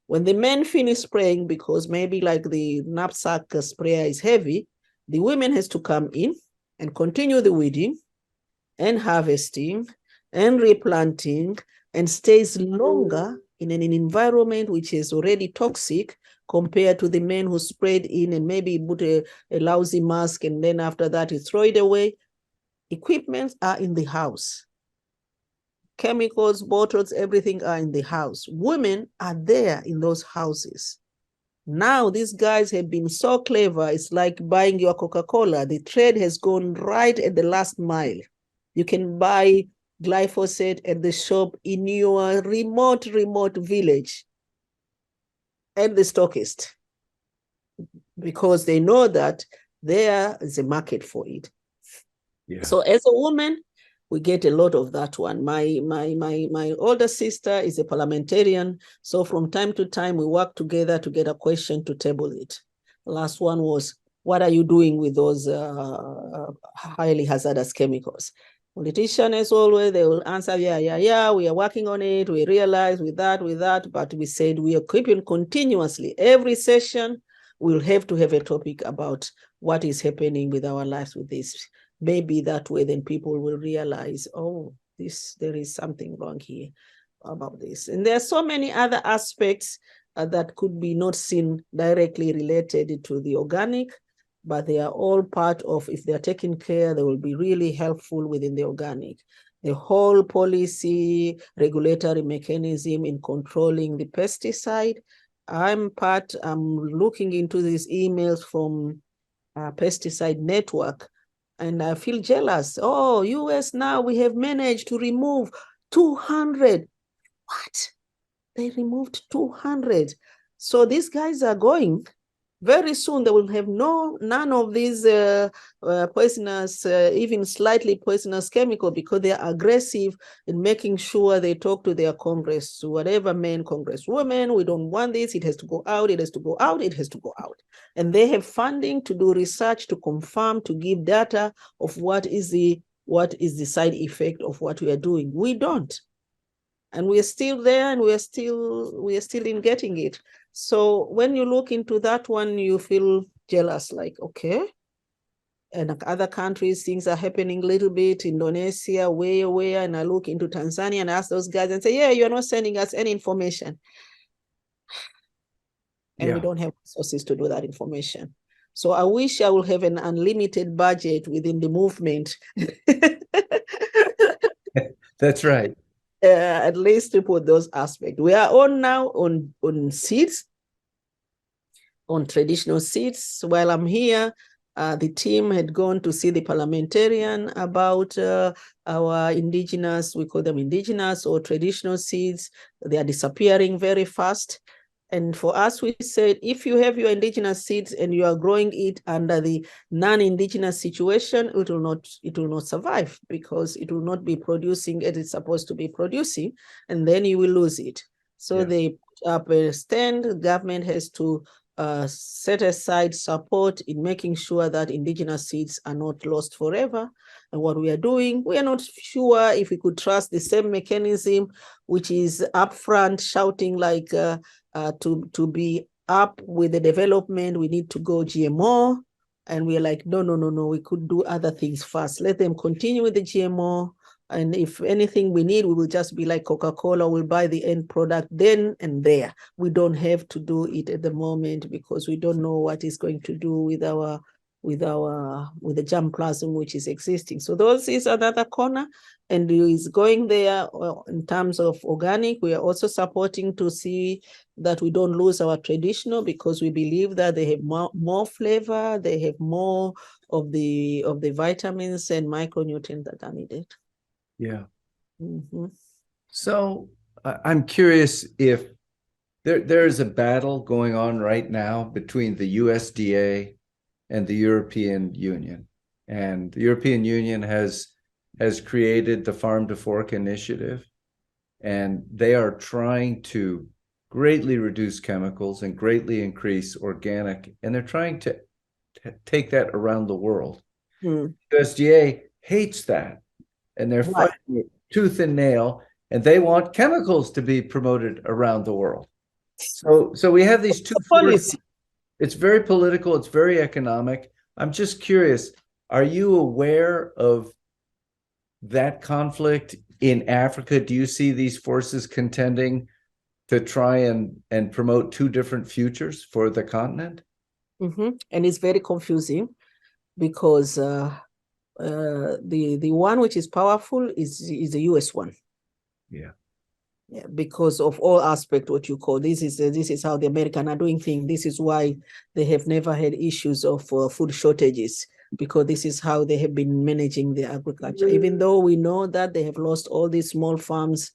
When the men finish spraying, because maybe like the knapsack sprayer is heavy, the women has to come in and continue the weeding and harvesting and replanting, and stays longer in an environment which is already toxic compared to the men who sprayed in and maybe put a lousy mask and then after that you throw it away. Equipments are in the house. Chemicals, bottles, everything are in the house. Women are there in those houses. Now, these guys have been so clever. It's like buying your Coca-Cola. The trade has gone right at the last mile. You can buy glyphosate at the shop in your remote village at the stockist, because they know that there is a market for it. Yeah. So as a woman, we get a lot of that one. My older sister is a parliamentarian. So from time to time, we work together to get a question to table it. The last one was, what are you doing with those highly hazardous chemicals? Politicians, as always, they will answer, yeah, we are working on it. We realize with that. But we said we are keeping continuously. Every session, we'll have to have a topic about what is happening with our lives with this. Maybe that way, then people will realize, oh, there is something wrong here about this. And there are so many other aspects that could be not seen directly related to the organic, but they are all part of, if they're taken care, they will be really helpful within the organic. The whole policy, regulatory mechanism in controlling the pesticide. I'm looking into these emails from Pesticide Network, and I feel jealous. Oh, US now, we have managed to remove 200. What? They removed 200. So these guys are going, very soon they will have none of these poisonous, even slightly poisonous chemical, because they are aggressive in making sure they talk to their Congress, whatever man, Congresswoman, we don't want this, it has to go out, it has to go out, it has to go out. And they have funding to do research, to confirm, to give data of what is the side effect of what we are doing. We don't. And we are still there, and we are still in getting it. So when you look into that one, you feel jealous, like, okay. And other countries, things are happening a little bit. Indonesia, where, and I look into Tanzania and ask those guys and say, yeah, you're not sending us any information. And we don't have resources to do that information. So I wish I would have an unlimited budget within the movement. That's right. At least to put those aspects. We are on now on seeds, on traditional seeds. While I'm here, the team had gone to see the parliamentarian about our indigenous, we call them indigenous or traditional seeds. They are disappearing very fast. And for us, we said, if you have your indigenous seeds and you are growing it under the non-indigenous situation, it will not survive, because it will not be producing as it's supposed to be producing, and then you will lose it. So they put up a stand. The government has to set aside support in making sure that indigenous seeds are not lost forever. And what we are doing, we are not sure if we could trust the same mechanism, which is upfront shouting like, to be up with the development, we need to go GMO. And we're like, no, we could do other things first. Let them continue with the GMO. And if anything we need, we will just be like Coca-Cola, we'll buy the end product then and there. We don't have to do it at the moment, because we don't know what it's going to do with our with the germplasm which is existing. So those is another corner, and is going there in terms of organic. We are also supporting to see that we don't lose our traditional, because we believe that they have more flavor, they have more of the vitamins and micronutrients that are needed. Yeah. Mm-hmm. So I'm curious if there's a battle going on right now between the USDA and the European Union. And the European Union has created the Farm to Fork initiative, and they are trying to greatly reduce chemicals and greatly increase organic, and they're trying to take that around the world. USDA hates that, and they're fighting it tooth and nail, and they want chemicals to be promoted around the world. So we have these two forces. It's very political, it's very economic. I'm just curious, are you aware of that conflict in Africa? Do you see these forces contending to try and promote two different futures for the continent? Mm-hmm. And it's very confusing, because the one which is powerful is the US one. Yeah. Yeah, because of all aspects, what you call this is how the Americans are doing things. This is why they have never had issues of food shortages, because this is how they have been managing the agriculture. Even though we know that they have lost all these small farms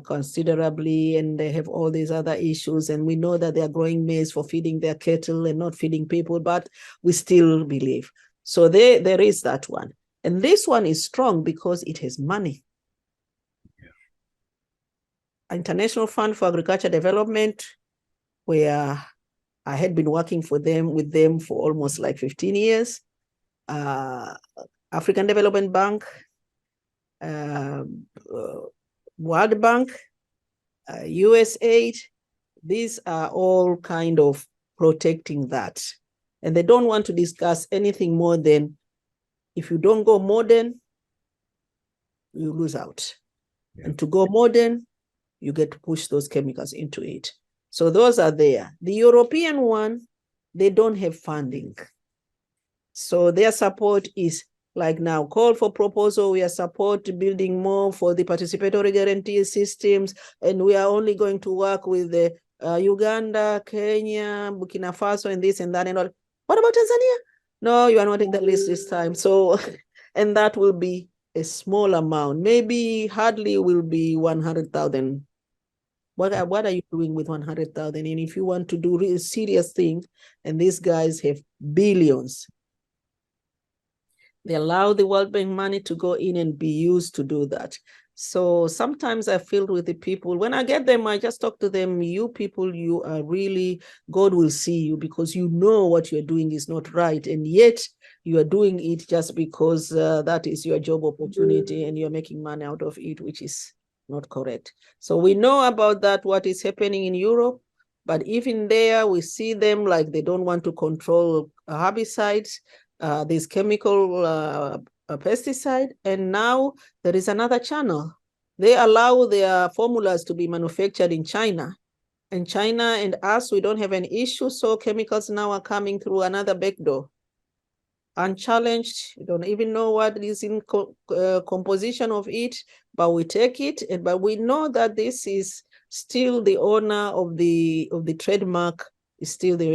considerably, and they have all these other issues, and we know that they are growing maize for feeding their cattle and not feeding people, but we still believe. So there is that one. And this one is strong because it has money. International Fund for Agriculture Development, where I had been working with them for almost like 15 years. African Development Bank, World Bank, USAID, these are all kind of protecting that. And they don't want to discuss anything more than, if you don't go modern, you lose out. Yeah. And to go modern, you get to push those chemicals into it. So those are there. The European one, they don't have funding. So their support is like now, call for proposal, we are support building more for the participatory guarantee systems, and we are only going to work with the Uganda, Kenya, Burkina Faso, and this and that and all. What about Tanzania? No, you are not in the list this time. So, and that will be a small amount, maybe hardly will be 100,000. What are you doing with 100,000? And if you want to do really serious things, and these guys have billions, they allow the World Bank money to go in and be used to do that. So sometimes I feel with the people, when I get them, I just talk to them, you people, you are really, God will see you, because you know what you're doing is not right. And yet you are doing it just because that is your job opportunity and you're making money out of it, which is not correct. So we know about that, what is happening in Europe, but even there we see them like they don't want to control herbicides, these chemical pesticide, and now there is another channel. They allow their formulas to be manufactured in China, and China and us, we don't have an issue, so chemicals now are coming through another back door. Unchallenged, we don't even know what is in composition of it, but we take it, but we know that this is still the owner of the trademark is still the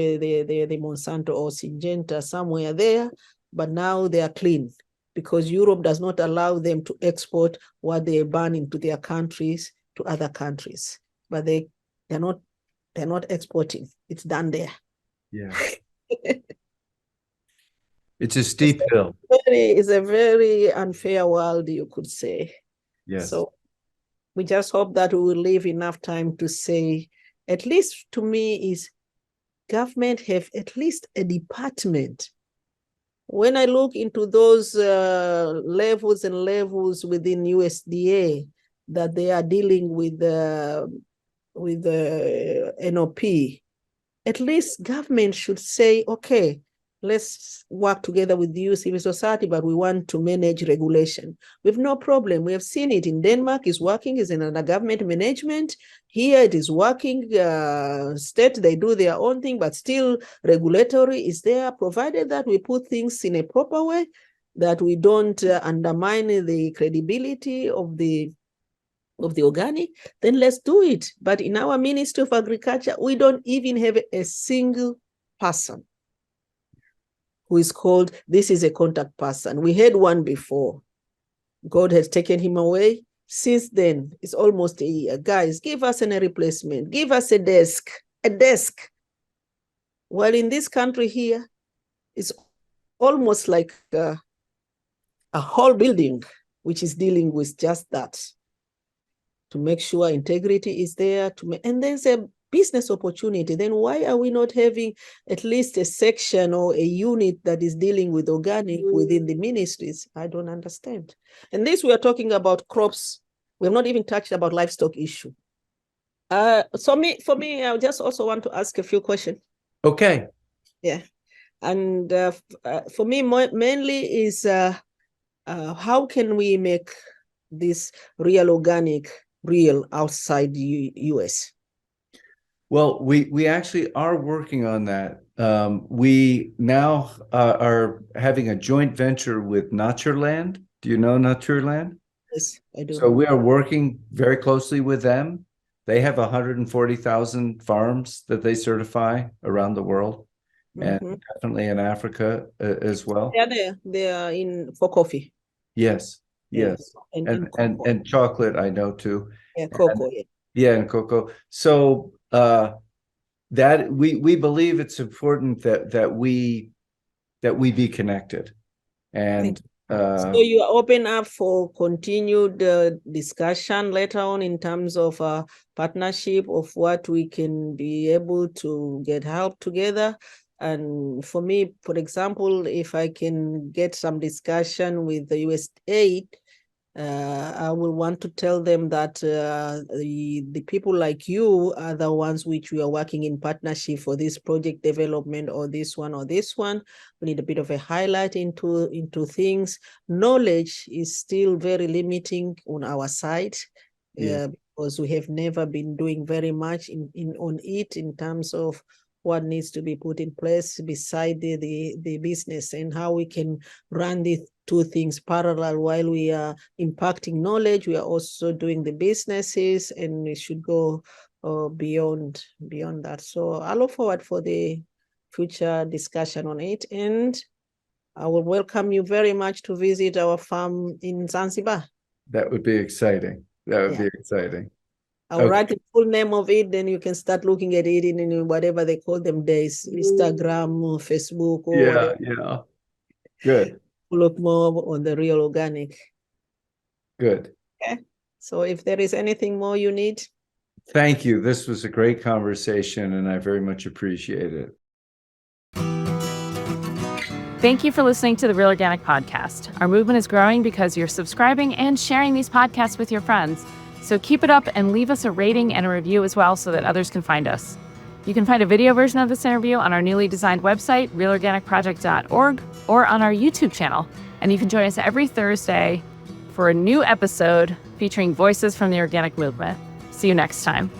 Monsanto or Syngenta somewhere there, but now they are clean because Europe does not allow them to export what they ban into their countries to other countries, but they're not exporting. It's done there. Yeah. It's a steep hill. It's a very unfair world, you could say. Yes. So we just hope that we will live enough time to say, at least to me, is government have at least a department. When I look into those levels and levels within USDA that they are dealing with the NOP, at least government should say, okay, let's work together with you, civil society, but we want to manage regulation. We have no problem. We have seen it in Denmark, is working, is in under government management. Here it is working, state, they do their own thing, but still regulatory is there, provided that we put things in a proper way, that we don't undermine the credibility of the organic, then let's do it. But in our Ministry of Agriculture, we don't even have a single person who is called, this is a contact person. We had one before. God has taken him away. Since then, it's almost a year. Guys, give us a replacement. Give us a desk. Well, in this country here, it's almost like a whole building, which is dealing with just that, to make sure integrity is there, and there's a business opportunity. Then why are we not having at least a section or a unit that is dealing with organic within the ministries? I don't understand. And this, we are talking about crops. We have not even touched about livestock issue. For me, I just also want to ask a few questions. Okay. Yeah. And for me, mainly is how can we make this real organic real outside the US? Well, we actually are working on that. We now are having a joint venture with Naturland. Do you know Naturland? Yes, I do. So we are working very closely with them. They have 140,000 farms that they certify around the world, and definitely in Africa as well. Yeah, they are in for coffee. Yes. And chocolate, I know too. Yeah, cocoa. And cocoa. So that we believe it's important that we be connected. And so you are open up for continued discussion later on in terms of partnership of what we can be able to get help together. And for me, for example, if I can get some discussion with the USAID, I will want to tell them that the people like you are the ones which we are working in partnership for this project development, or this one or this one. We need a bit of a highlight into things. Knowledge is still very limiting on our side, because we have never been doing very much on it in terms of what needs to be put in place beside the business, and how we can run these two things parallel. While we are impacting knowledge, we are also doing the businesses, and we should go beyond that. So I look forward for the future discussion on it, and I will welcome you very much to visit our farm in Zanzibar. That would be exciting. Be exciting. I'll write the full name of it, then you can start looking at it in whatever they call them days, Instagram, or Facebook, or whatever. Yeah. Good. Look more on the real organic. Good. Okay. So if there is anything more you need. Thank you. This was a great conversation, and I very much appreciate it. Thank you for listening to the Real Organic Podcast. Our movement is growing because you're subscribing and sharing these podcasts with your friends. So keep it up and leave us a rating and a review as well, so that others can find us. You can find a video version of this interview on our newly designed website, realorganicproject.org, or on our YouTube channel. And you can join us every Thursday for a new episode featuring voices from the organic movement. See you next time.